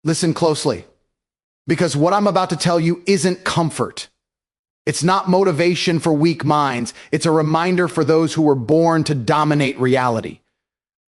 Listen closely, because what I'm about to tell you isn't comfort. It's not motivation for weak minds. It's a reminder for those who were born to dominate reality.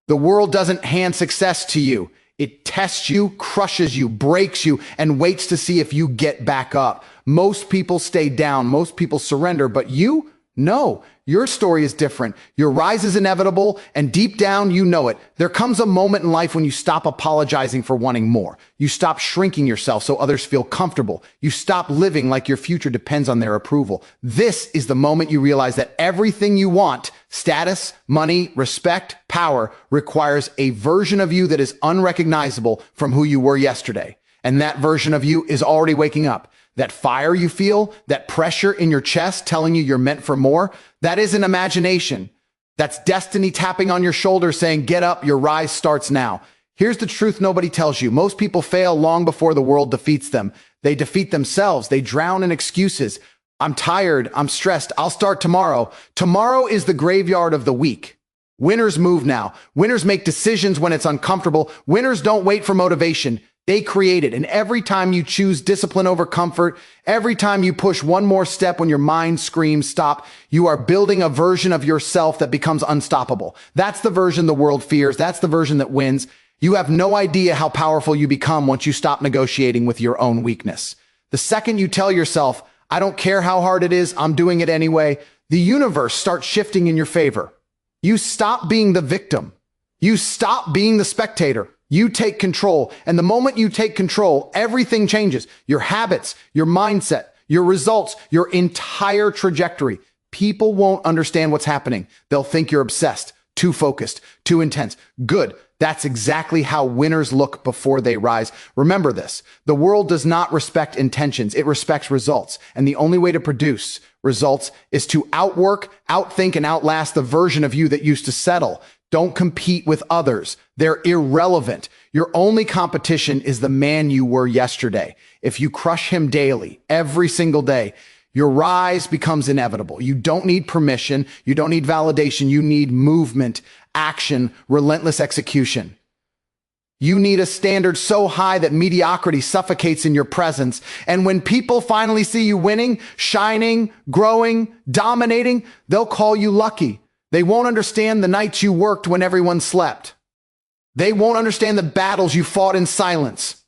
The world doesn't hand success to you. It tests you, crushes you, breaks you, and waits to see if you get back up. Most people stay down. Most people surrender, but you? No, your story is different. Your rise is inevitable, and deep down, you know it. There comes a moment in life when you stop apologizing for wanting more. You stop shrinking yourself so others feel comfortable. You stop living like your future depends on their approval. This is the moment you realize that everything you want, status, money, respect, power, requires a version of you that is unrecognizable from who you were yesterday. And that version of you is already waking up. That fire you feel, that pressure in your chest telling you you're meant for more, that isn't imagination. That's destiny tapping on your shoulder saying, get up, your rise starts now. Here's the truth nobody tells you. Most people fail long before the world defeats them. They defeat themselves. They drown in excuses. I'm tired. I'm stressed. I'll start tomorrow. Tomorrow is the graveyard of the weak. Winners move now. Winners make decisions when it's uncomfortable. Winners don't wait for motivation. They create it. And every time you choose discipline over comfort, every time you push one more step when your mind screams stop, you are building a version of yourself that becomes unstoppable. That's the version the world fears. That's the version that wins. You have no idea how powerful you become once you stop negotiating with your own weakness. The second you tell yourself, I don't care how hard it is, I'm doing it anyway, the universe starts shifting in your favor. You stop being the victim. You stop being the spectator. You take control. And the moment you take control, everything changes. Your habits, your mindset, your results, your entire trajectory. People won't understand what's happening. They'll think you're obsessed, too focused, too intense. Good. That's exactly how winners look before they rise. Remember this. The world does not respect intentions. It respects results. And the only way to produce results is to outwork, outthink, and outlast the version of you that used to settle. Don't compete with others. They're irrelevant. Your only competition is the man you were yesterday. If you crush him daily, every single day, your rise becomes inevitable. You don't need permission. You don't need validation. You need movement, action, relentless execution. You need a standard so high that mediocrity suffocates in your presence. And when people finally see you winning, shining, growing, dominating, they'll call you lucky. They won't understand the nights you worked when everyone slept. They won't understand the battles you fought in silence.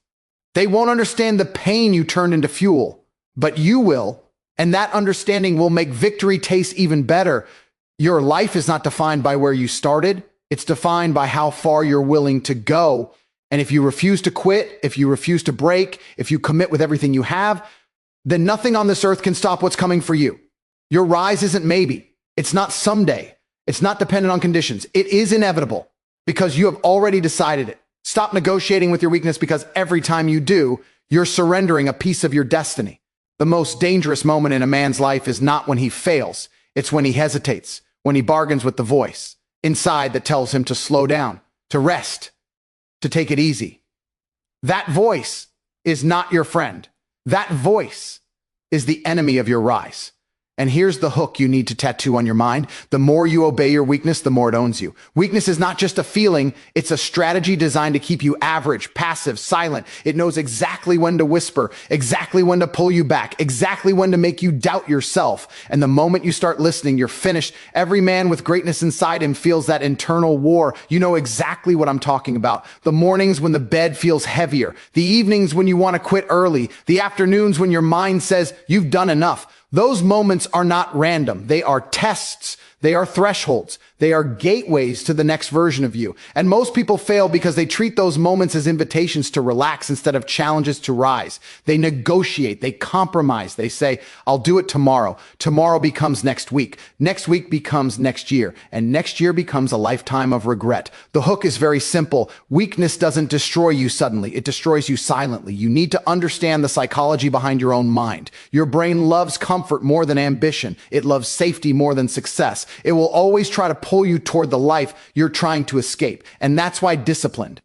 They won't understand the pain you turned into fuel. But you will, and that understanding will make victory taste even better. Your life is not defined by where you started. It's defined by how far you're willing to go. And if you refuse to quit, if you refuse to break, if you commit with everything you have, then nothing on this earth can stop what's coming for you. Your rise isn't maybe. It's not someday. It's not dependent on conditions. It is inevitable because you have already decided it. Stop negotiating with your weakness because every time you do, you're surrendering a piece of your destiny. The most dangerous moment in a man's life is not when he fails. It's when he hesitates, when he bargains with the voice inside that tells him to slow down, to rest, to take it easy. That voice is not your friend. That voice is the enemy of your rise. And here's the hook you need to tattoo on your mind. The more you obey your weakness, the more it owns you. Weakness is not just a feeling. It's a strategy designed to keep you average, passive, silent. It knows exactly when to whisper, exactly when to pull you back, exactly when to make you doubt yourself. And the moment you start listening, you're finished. Every man with greatness inside him feels that internal war. You know exactly what I'm talking about. The mornings when the bed feels heavier, the evenings when you want to quit early, the afternoons when your mind says you've done enough. Those moments are not random. They are tests. They are thresholds. They are gateways to the next version of you. And most people fail because they treat those moments as invitations to relax instead of challenges to rise. They negotiate. They compromise. They say, I'll do it tomorrow. Tomorrow becomes next week. Next week becomes next year. And next year becomes a lifetime of regret. The hook is very simple. Weakness doesn't destroy you suddenly. It destroys you silently. You need to understand the psychology behind your own mind. Your brain loves comfort more than ambition. It loves safety more than success. It will always try to pull you toward the life you're trying to escape. And that's why disciplined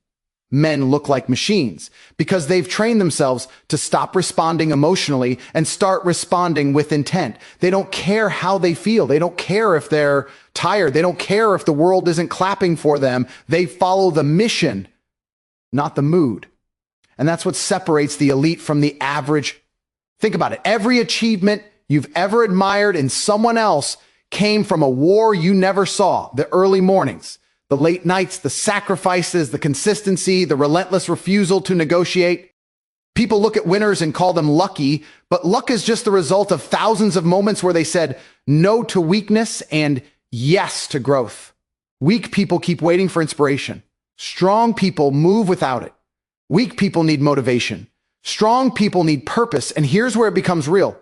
men look like machines, because they've trained themselves to stop responding emotionally and start responding with intent. They don't care how they feel. They don't care if they're tired. They don't care if the world isn't clapping for them. They follow the mission, not the mood. And that's what separates the elite from the average. Think about it. Every achievement you've ever admired in someone else came from a war you never saw. The early mornings, the late nights, the sacrifices, the consistency, the relentless refusal to negotiate. People look at winners and call them lucky, but luck is just the result of thousands of moments where they said no to weakness and yes to growth. Weak people keep waiting for inspiration. Strong people move without it. Weak people need motivation. Strong people need purpose. And here's where it becomes real.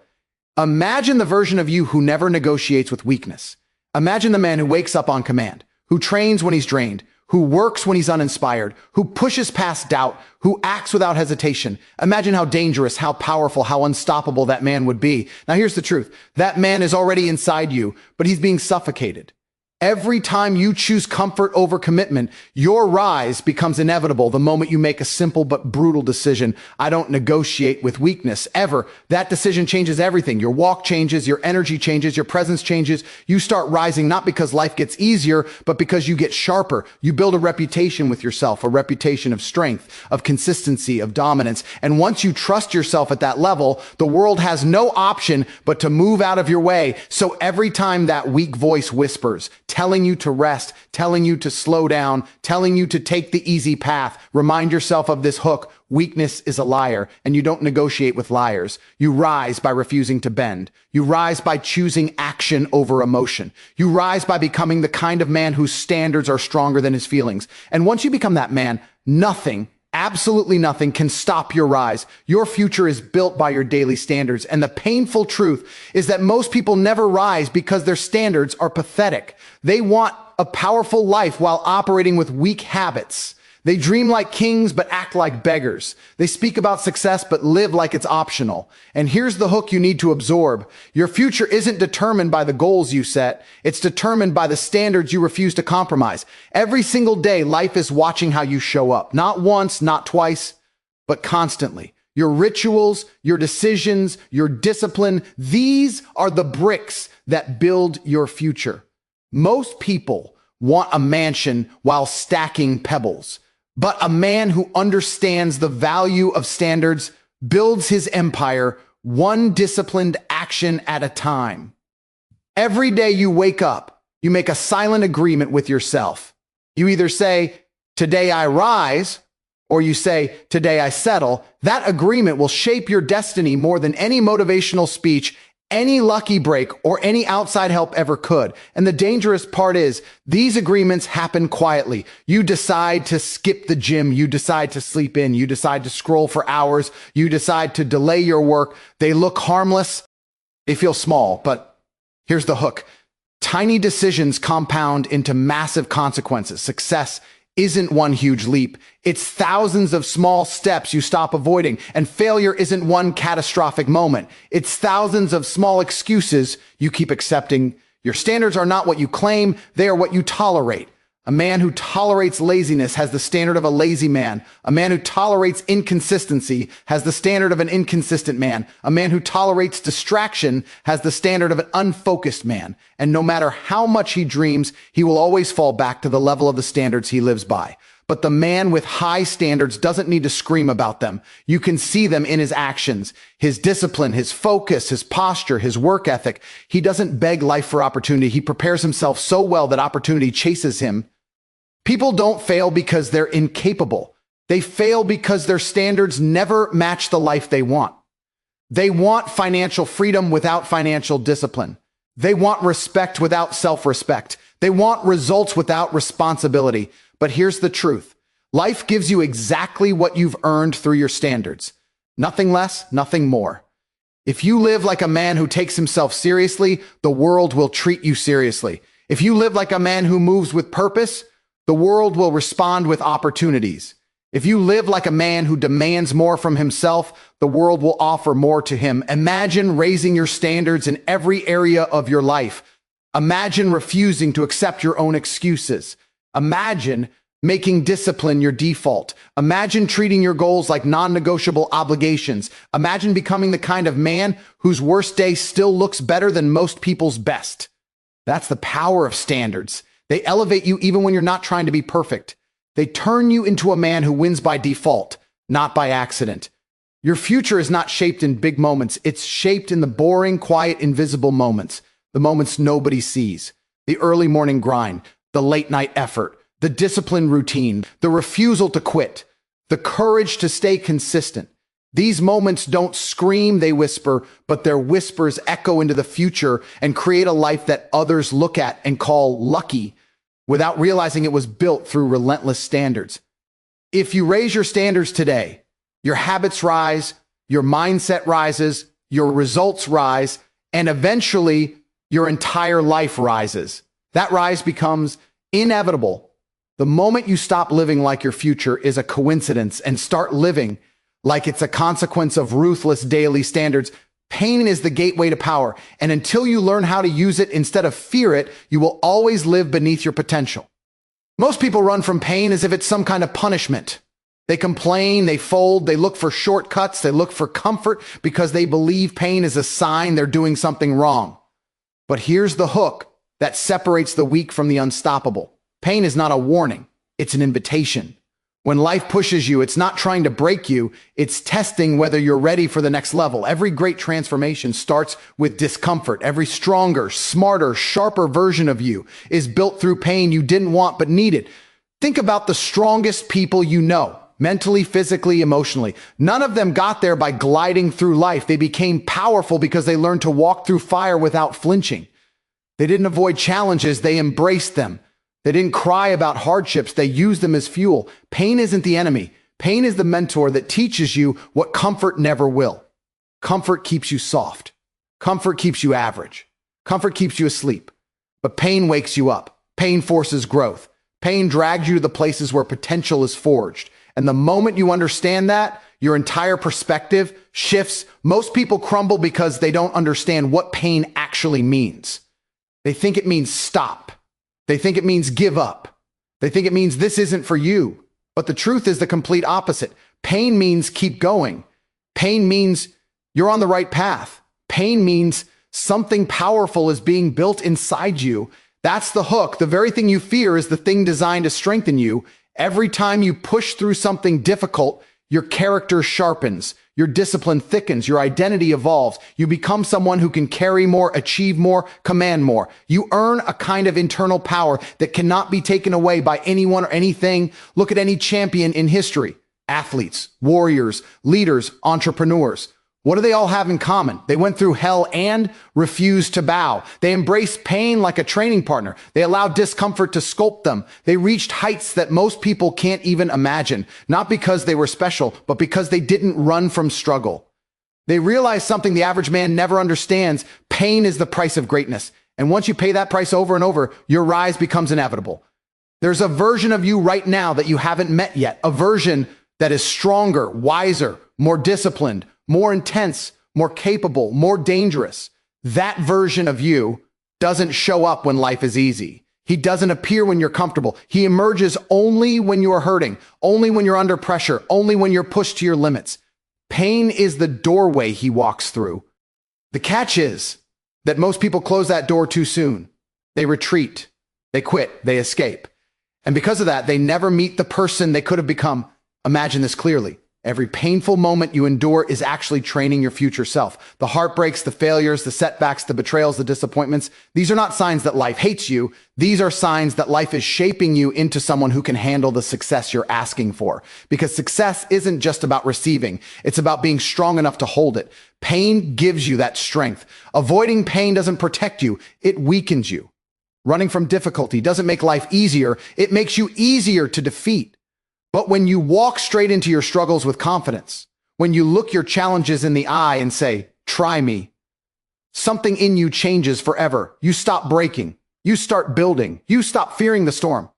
Imagine the version of you who never negotiates with weakness. Imagine the man who wakes up on command, who trains when he's drained, who works when he's uninspired, who pushes past doubt, who acts without hesitation. Imagine how dangerous, how powerful, how unstoppable that man would be. Now here's the truth. That man is already inside you, but he's being suffocated. Every time you choose comfort over commitment, your rise becomes inevitable the moment you make a simple but brutal decision. I don't negotiate with weakness, ever. That decision changes everything. Your walk changes, your energy changes, your presence changes. You start rising not because life gets easier, but because you get sharper. You build a reputation with yourself, a reputation of strength, of consistency, of dominance. And once you trust yourself at that level, the world has no option but to move out of your way. So every time that weak voice whispers, telling you to rest, telling you to slow down, telling you to take the easy path, remind yourself of this hook. Weakness is a liar, and you don't negotiate with liars. You rise by refusing to bend. You rise by choosing action over emotion. You rise by becoming the kind of man whose standards are stronger than his feelings. And once you become that man, nothing, absolutely nothing can stop your rise. Your future is built by your daily standards. And the painful truth is that most people never rise because their standards are pathetic. They want a powerful life while operating with weak habits. They dream like kings but act like beggars. They speak about success but live like it's optional. And here's the hook you need to absorb. Your future isn't determined by the goals you set. It's determined by the standards you refuse to compromise. Every single day, life is watching how you show up. Not once, not twice, but constantly. Your rituals, your decisions, your discipline, these are the bricks that build your future. Most people want a mansion while stacking pebbles. But a man who understands the value of standards builds his empire one disciplined action at a time. Every day you wake up, you make a silent agreement with yourself. You either say, "Today I rise," or you say, "Today I settle." That agreement will shape your destiny more than any motivational speech, any lucky break, or any outside help ever could. And the dangerous part is, these agreements happen quietly. You decide to skip the gym. You decide to sleep in. You decide to scroll for hours. You decide to delay your work. They look harmless. They feel small, but here's the hook. Tiny decisions compound into massive consequences. Success isn't one huge leap. It's thousands of small steps you stop avoiding. And failure isn't one catastrophic moment. It's thousands of small excuses you keep accepting. Your standards are not what you claim. They are what you tolerate. A man who tolerates laziness has the standard of a lazy man. A man who tolerates inconsistency has the standard of an inconsistent man. A man who tolerates distraction has the standard of an unfocused man. And no matter how much he dreams, he will always fall back to the level of the standards he lives by. But the man with high standards doesn't need to scream about them. You can see them in his actions, his discipline, his focus, his posture, his work ethic. He doesn't beg life for opportunity. He prepares himself so well that opportunity chases him. People don't fail because they're incapable. They fail because their standards never match the life they want. They want financial freedom without financial discipline. They want respect without self-respect. They want results without responsibility. But here's the truth. Life gives you exactly what you've earned through your standards. Nothing less, nothing more. If you live like a man who takes himself seriously, the world will treat you seriously. If you live like a man who moves with purpose, the world will respond with opportunities. If you live like a man who demands more from himself, the world will offer more to him. Imagine raising your standards in every area of your life. Imagine refusing to accept your own excuses. Imagine making discipline your default. Imagine treating your goals like non-negotiable obligations. Imagine becoming the kind of man whose worst day still looks better than most people's best. That's the power of standards. They elevate you even when you're not trying to be perfect. They turn you into a man who wins by default, not by accident. Your future is not shaped in big moments. It's shaped in the boring, quiet, invisible moments, the moments nobody sees. The early morning grind, the late night effort, the disciplined routine, the refusal to quit, the courage to stay consistent. These moments don't scream, they whisper, but their whispers echo into the future and create a life that others look at and call lucky without realizing it was built through relentless standards. If you raise your standards today, your habits rise, your mindset rises, your results rise, and eventually your entire life rises. That rise becomes inevitable. The moment you stop living like your future is a coincidence and start living like it's a consequence of ruthless daily standards, pain is the gateway to power. And until you learn how to use it instead of fear it, you will always live beneath your potential. Most people run from pain as if it's some kind of punishment. They complain, they fold, they look for shortcuts, they look for comfort because they believe pain is a sign they're doing something wrong. But here's the hook that separates the weak from the unstoppable. Pain is not a warning, it's an invitation. When life pushes you, it's not trying to break you, it's testing whether you're ready for the next level. Every great transformation starts with discomfort. Every stronger, smarter, sharper version of you is built through pain you didn't want but needed. Think about the strongest people you know, mentally, physically, emotionally. None of them got there by gliding through life. They became powerful because they learned to walk through fire without flinching. They didn't avoid challenges, they embraced them. They didn't cry about hardships, they used them as fuel. Pain isn't the enemy. Pain is the mentor that teaches you what comfort never will. Comfort keeps you soft. Comfort keeps you average. Comfort keeps you asleep. But pain wakes you up. Pain forces growth. Pain drags you to the places where potential is forged. And the moment you understand that, your entire perspective shifts. Most people crumble because they don't understand what pain actually means. They think it means stop. They think it means give up. They think it means this isn't for you. But the truth is the complete opposite. Pain means keep going. Pain means you're on the right path. Pain means something powerful is being built inside you. That's the hook. The very thing you fear is the thing designed to strengthen you. Every time you push through something difficult, your character sharpens, your discipline thickens, your identity evolves. You become someone who can carry more, achieve more, command more. You earn a kind of internal power that cannot be taken away by anyone or anything. Look at any champion in history. Athletes, warriors, leaders, entrepreneurs. What do they all have in common? They went through hell and refused to bow. They embraced pain like a training partner. They allowed discomfort to sculpt them. They reached heights that most people can't even imagine, not because they were special, but because they didn't run from struggle. They realized something the average man never understands. Pain is the price of greatness. And once you pay that price over and over, your rise becomes inevitable. There's a version of you right now that you haven't met yet, a version that is stronger, wiser, more disciplined, more intense, more capable, more dangerous. That version of you doesn't show up when life is easy. He doesn't appear when you're comfortable. He emerges only when you are hurting, only when you're under pressure, only when you're pushed to your limits. Pain is the doorway he walks through. The catch is that most people close that door too soon. They retreat, they quit, they escape. And because of that, they never meet the person they could have become. Imagine this clearly. Every painful moment you endure is actually training your future self. The heartbreaks, the failures, the setbacks, the betrayals, the disappointments, these are not signs that life hates you. These are signs that life is shaping you into someone who can handle the success you're asking for. Because success isn't just about receiving. It's about being strong enough to hold it. Pain gives you that strength. Avoiding pain doesn't protect you. It weakens you. Running from difficulty doesn't make life easier. It makes you easier to defeat. But when you walk straight into your struggles with confidence, when you look your challenges in the eye and say, try me, something in you changes forever. You stop breaking. You start building. You stop fearing the storm.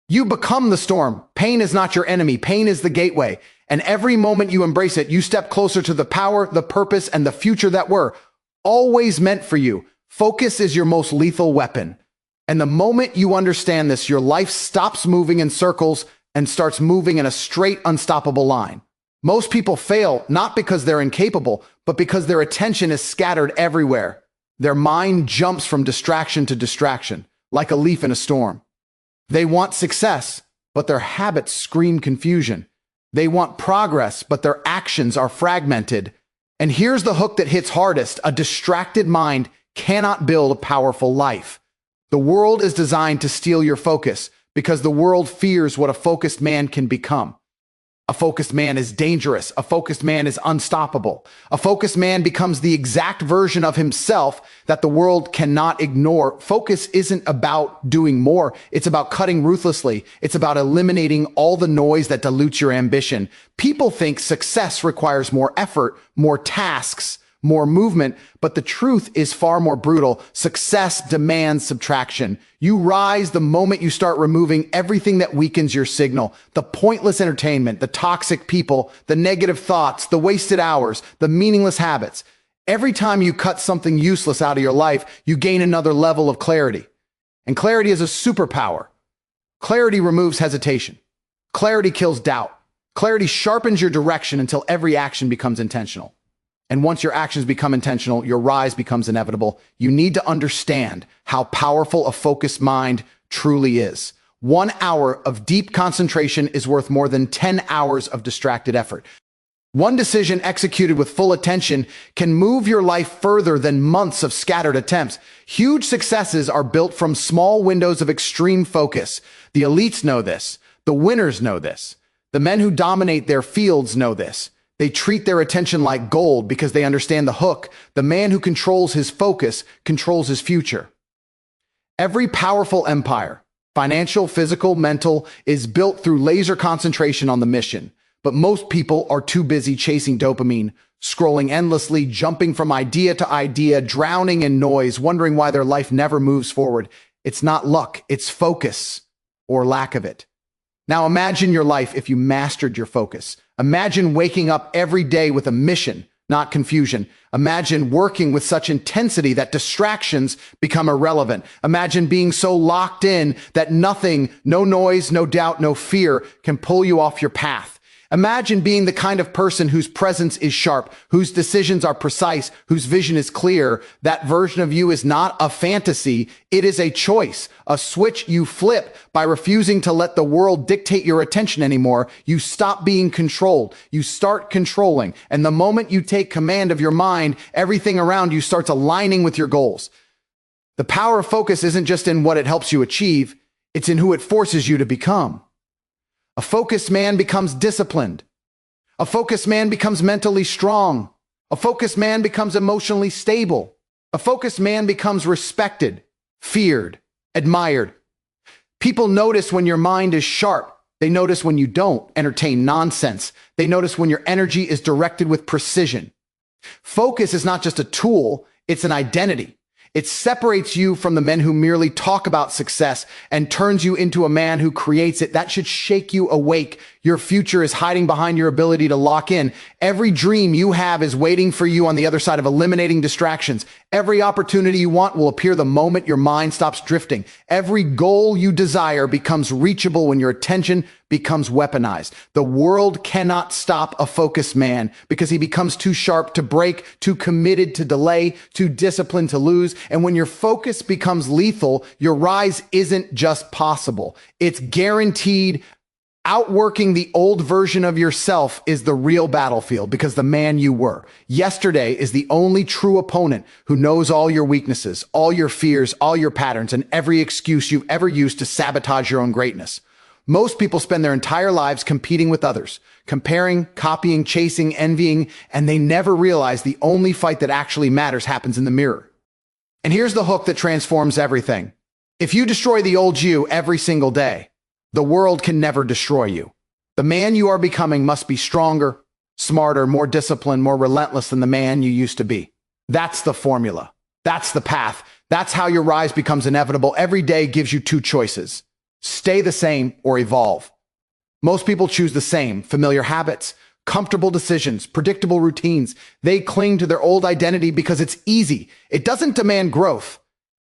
You become the storm. Pain is not your enemy. Pain is the gateway. And every moment you embrace it, you step closer to the power, the purpose, and the future that were always meant for you. Focus is your most lethal weapon. And the moment you understand this, your life stops moving in circles and starts moving in a straight, unstoppable line. Most people fail not because they're incapable, but because their attention is scattered everywhere. Their mind jumps from distraction to distraction, like a leaf in a storm. They want success, but their habits scream confusion. They want progress, but their actions are fragmented. And here's the hook that hits hardest. A distracted mind cannot build a powerful life. The world is designed to steal your focus because the world fears what a focused man can become. A focused man is dangerous. A focused man is unstoppable. A focused man becomes the exact version of himself that the world cannot ignore. Focus isn't about doing more. It's about cutting ruthlessly. It's about eliminating all the noise that dilutes your ambition. People think success requires more effort, more tasks, more movement, but the truth is far more brutal. Success demands subtraction. You rise the moment you start removing everything that weakens your signal. The pointless entertainment, the toxic people, the negative thoughts, the wasted hours, the meaningless habits. Every time you cut something useless out of your life, you gain another level of clarity. And clarity is a superpower. Clarity removes hesitation. Clarity kills doubt. Clarity sharpens your direction until every action becomes intentional. And once your actions become intentional, your rise becomes inevitable. You need to understand how powerful a focused mind truly is. 1 hour of deep concentration is worth more than 10 hours of distracted effort. One decision executed with full attention can move your life further than months of scattered attempts. Huge successes are built from small windows of extreme focus. The elites know this. The winners know this. The men who dominate their fields know this. They treat their attention like gold because they understand the hook. The man who controls his focus controls his future. Every powerful empire, financial, physical, mental, is built through laser concentration on the mission. But most people are too busy chasing dopamine, scrolling endlessly, jumping from idea to idea, drowning in noise, wondering why their life never moves forward. It's not luck, it's focus or lack of it. Now imagine your life if you mastered your focus. Imagine waking up every day with a mission, not confusion. Imagine working with such intensity that distractions become irrelevant. Imagine being so locked in that nothing, no noise, no doubt, no fear can pull you off your path. Imagine being the kind of person whose presence is sharp, whose decisions are precise, whose vision is clear. That version of you is not a fantasy. It is a choice, a switch you flip by refusing to let the world dictate your attention anymore. You stop being controlled. You start controlling. And the moment you take command of your mind, everything around you starts aligning with your goals. The power of focus isn't just in what it helps you achieve. It's in who it forces you to become. A focused man becomes disciplined. A focused man becomes mentally strong. A focused man becomes emotionally stable. A focused man becomes respected, feared, admired. People notice when your mind is sharp. They notice when you don't entertain nonsense. They notice when your energy is directed with precision. Focus is not just a tool, it's an identity. It separates you from the men who merely talk about success and turns you into a man who creates it. That should shake you awake. Your future is hiding behind your ability to lock in. Every dream you have is waiting for you on the other side of eliminating distractions. Every opportunity you want will appear the moment your mind stops drifting. Every goal you desire becomes reachable when your attention becomes weaponized. The world cannot stop a focused man because he becomes too sharp to break, too committed to delay, too disciplined to lose. And when your focus becomes lethal, your rise isn't just possible. It's guaranteed. Outworking the old version of yourself is the real battlefield because the man you were yesterday is the only true opponent who knows all your weaknesses, all your fears, all your patterns, and every excuse you've ever used to sabotage your own greatness. Most people spend their entire lives competing with others, comparing, copying, chasing, envying, and they never realize the only fight that actually matters happens in the mirror. And here's the hook that transforms everything. If you destroy the old you every single day, the world can never destroy you. The man you are becoming must be stronger, smarter, more disciplined, more relentless than the man you used to be. That's the formula. That's the path. That's how your rise becomes inevitable. Every day gives you two choices: stay the same or evolve. Most people choose the same: familiar habits, comfortable decisions, predictable routines. They cling to their old identity because it's easy. It doesn't demand growth.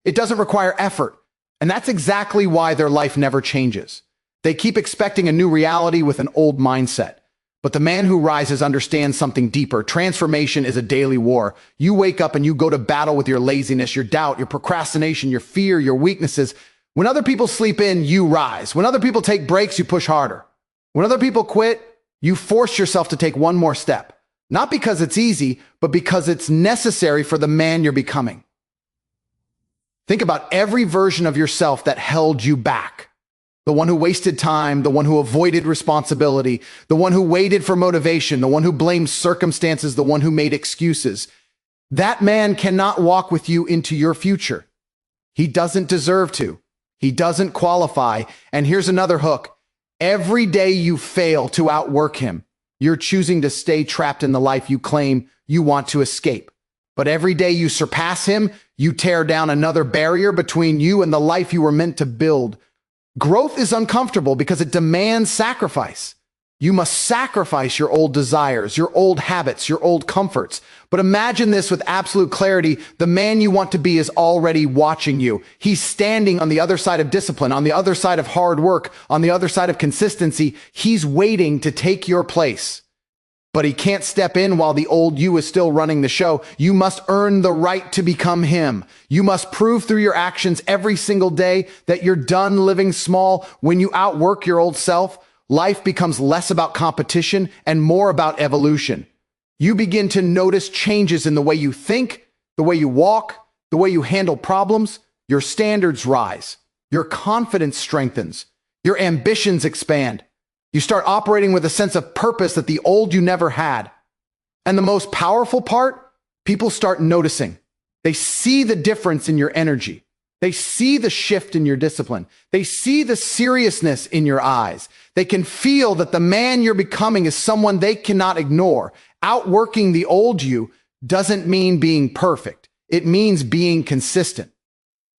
It doesn't require effort. And that's exactly why their life never changes. They keep expecting a new reality with an old mindset. But the man who rises understands something deeper. Transformation is a daily war. You wake up and you go to battle with your laziness, your doubt, your procrastination, your fear, your weaknesses. When other people sleep in, you rise. When other people take breaks, you push harder. When other people quit, You force yourself to take one more step, not because it's easy, but because it's necessary for the man you're becoming. Think about every version of yourself that held you back. The one who wasted time, the one who avoided responsibility, the one who waited for motivation, the one who blamed circumstances, the one who made excuses. That man cannot walk with you into your future. He doesn't deserve to. He doesn't qualify. And here's another hook. Every day you fail to outwork him, you're choosing to stay trapped in the life you claim you want to escape. But every day you surpass him, you tear down another barrier between you and the life you were meant to build. Growth is uncomfortable because it demands sacrifice. You must sacrifice your old desires, your old habits, your old comforts. But imagine this with absolute clarity. The man you want to be is already watching you. He's standing on the other side of discipline, on the other side of hard work, on the other side of consistency. He's waiting to take your place. But he can't step in while the old you is still running the show. You must earn the right to become him. You must prove through your actions every single day that you're done living small. When you outwork your old self, life becomes less about competition and more about evolution. You begin to notice changes in the way you think, the way you walk, the way you handle problems. Your standards rise. Your confidence strengthens. Your ambitions expand. You start operating with a sense of purpose that the old you never had. And the most powerful part, people start noticing. They see the difference in your energy. They see the shift in your discipline. They see the seriousness in your eyes. They can feel that the man you're becoming is someone they cannot ignore. Outworking the old you doesn't mean being perfect. It means being consistent.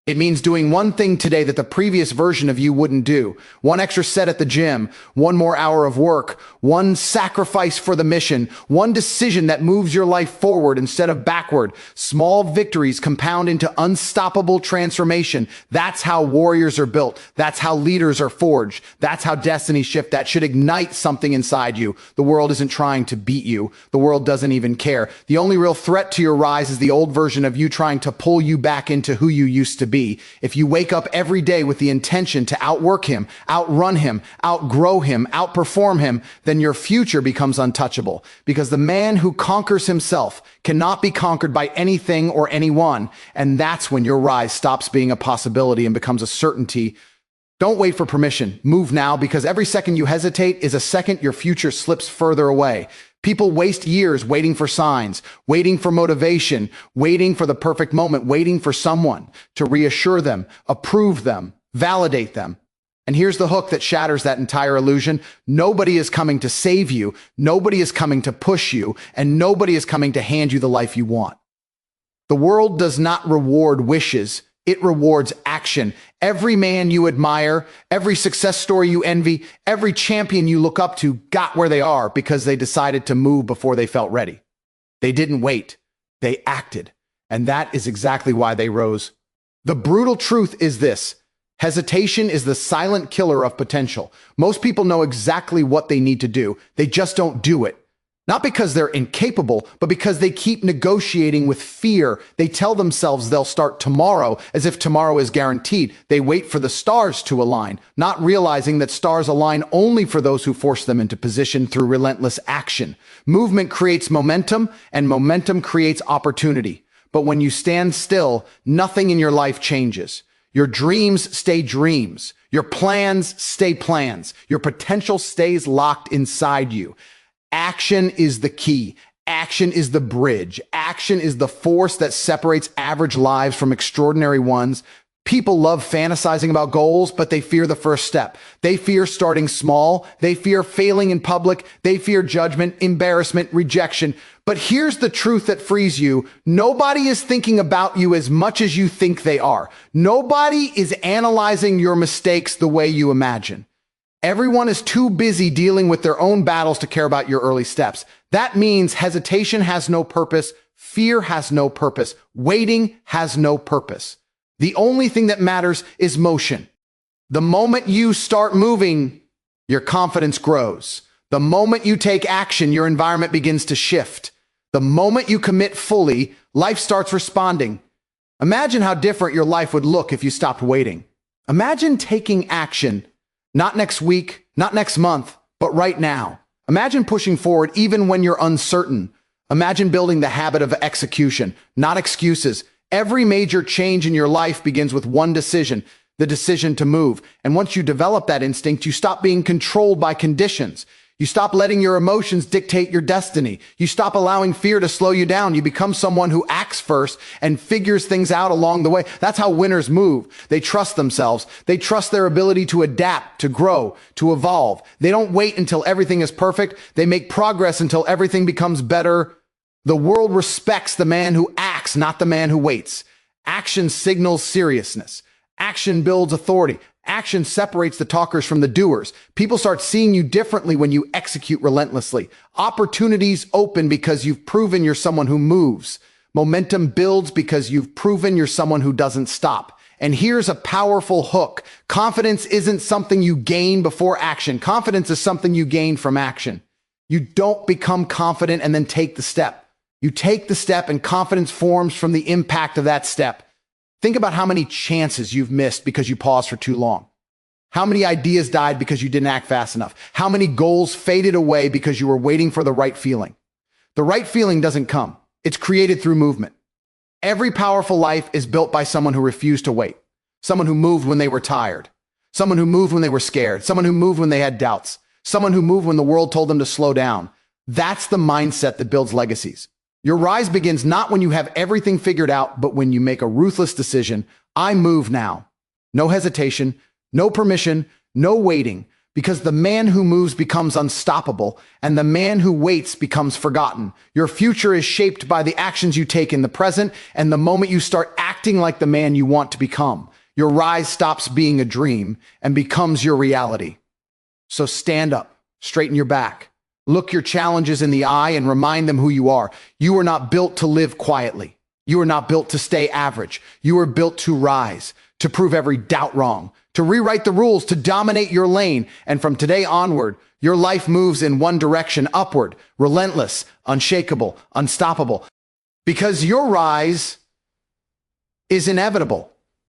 It means doing one thing today that the previous version of you wouldn't do. One extra set at the gym, one more hour of work, one sacrifice for the mission, one decision that moves your life forward instead of backward. Small victories compound into unstoppable transformation. That's how warriors are built. That's how leaders are forged. That's how destiny shift. That should ignite something inside you. The world isn't trying to beat you. The world doesn't even care. The only real threat to your rise is the old version of you trying to pull you back into who you used to be. If you wake up every day with the intention to outwork him, outrun him, outgrow him, outperform him, then your future becomes untouchable. Because the man who conquers himself cannot be conquered by anything or anyone. And that's when your rise stops being a possibility and becomes a certainty. Don't wait for permission. Move now, because every second you hesitate is a second your future slips further away. People waste years waiting for signs, waiting for motivation, waiting for the perfect moment, waiting for someone to reassure them, approve them, validate them. And here's the hook that shatters that entire illusion. Nobody is coming to save you. Nobody is coming to push you, and nobody is coming to hand you the life you want. The world does not reward wishes. It rewards action. Every man you admire, every success story you envy, every champion you look up to got where they are because they decided to move before they felt ready. They didn't wait. They acted. And that is exactly why they rose. The brutal truth is this. Hesitation is the silent killer of potential. Most people know exactly what they need to do. They just don't do it. Not because they're incapable, but because they keep negotiating with fear. They tell themselves they'll start tomorrow as if tomorrow is guaranteed. They wait for the stars to align, not realizing that stars align only for those who force them into position through relentless action. Movement creates momentum, and momentum creates opportunity. But when you stand still, nothing in your life changes. Your dreams stay dreams. Your plans stay plans. Your potential stays locked inside you. Action is the key. Action is the bridge. Action is the force that separates average lives from extraordinary ones. People love fantasizing about goals, but they fear the first step. They fear starting small. They fear failing in public. They fear judgment, embarrassment, rejection. But here's the truth that frees you. Nobody is thinking about you as much as you think they are. Nobody is analyzing your mistakes the way you imagine. Everyone is too busy dealing with their own battles to care about your early steps. That means hesitation has no purpose. Fear has no purpose. Waiting has no purpose. The only thing that matters is motion. The moment you start moving, your confidence grows. The moment you take action, your environment begins to shift. The moment you commit fully, life starts responding. Imagine how different your life would look if you stopped waiting. Imagine taking action. Not next week, not next month, but right now. Imagine pushing forward even when you're uncertain. Imagine building the habit of execution, not excuses. Every major change in your life begins with one decision, the decision to move. And once you develop that instinct, you stop being controlled by conditions. You stop letting your emotions dictate your destiny. You stop allowing fear to slow you down. You become someone who acts first and figures things out along the way. That's how winners move. They trust themselves. They trust their ability to adapt, to grow, to evolve. They don't wait until everything is perfect. They make progress until everything becomes better. The world respects the man who acts, not the man who waits. Action signals seriousness. Action builds authority. Action separates the talkers from the doers. People start seeing you differently when you execute relentlessly. Opportunities open because you've proven you're someone who moves. Momentum builds because you've proven you're someone who doesn't stop. And here's a powerful hook. Confidence isn't something you gain before action. Confidence is something you gain from action. You don't become confident and then take the step. You take the step and confidence forms from the impact of that step. Think about how many chances you've missed because you paused for too long. How many ideas died because you didn't act fast enough? How many goals faded away because you were waiting for the right feeling? The right feeling doesn't come. It's created through movement. Every powerful life is built by someone who refused to wait. Someone who moved when they were tired. Someone who moved when they were scared. Someone who moved when they had doubts. Someone who moved when the world told them to slow down. That's the mindset that builds legacies. Your rise begins not when you have everything figured out, but when you make a ruthless decision. I move now. No hesitation, no permission, no waiting, because the man who moves becomes unstoppable, and the man who waits becomes forgotten. Your future is shaped by the actions you take in the present, and the moment you start acting like the man you want to become, your rise stops being a dream and becomes your reality. So stand up, straighten your back. Look your challenges in the eye and remind them who you are. You are not built to live quietly. You are not built to stay average. You are built to rise, to prove every doubt wrong, to rewrite the rules, to dominate your lane. And from today onward, your life moves in one direction, upward, relentless, unshakable, unstoppable. Because your rise is inevitable.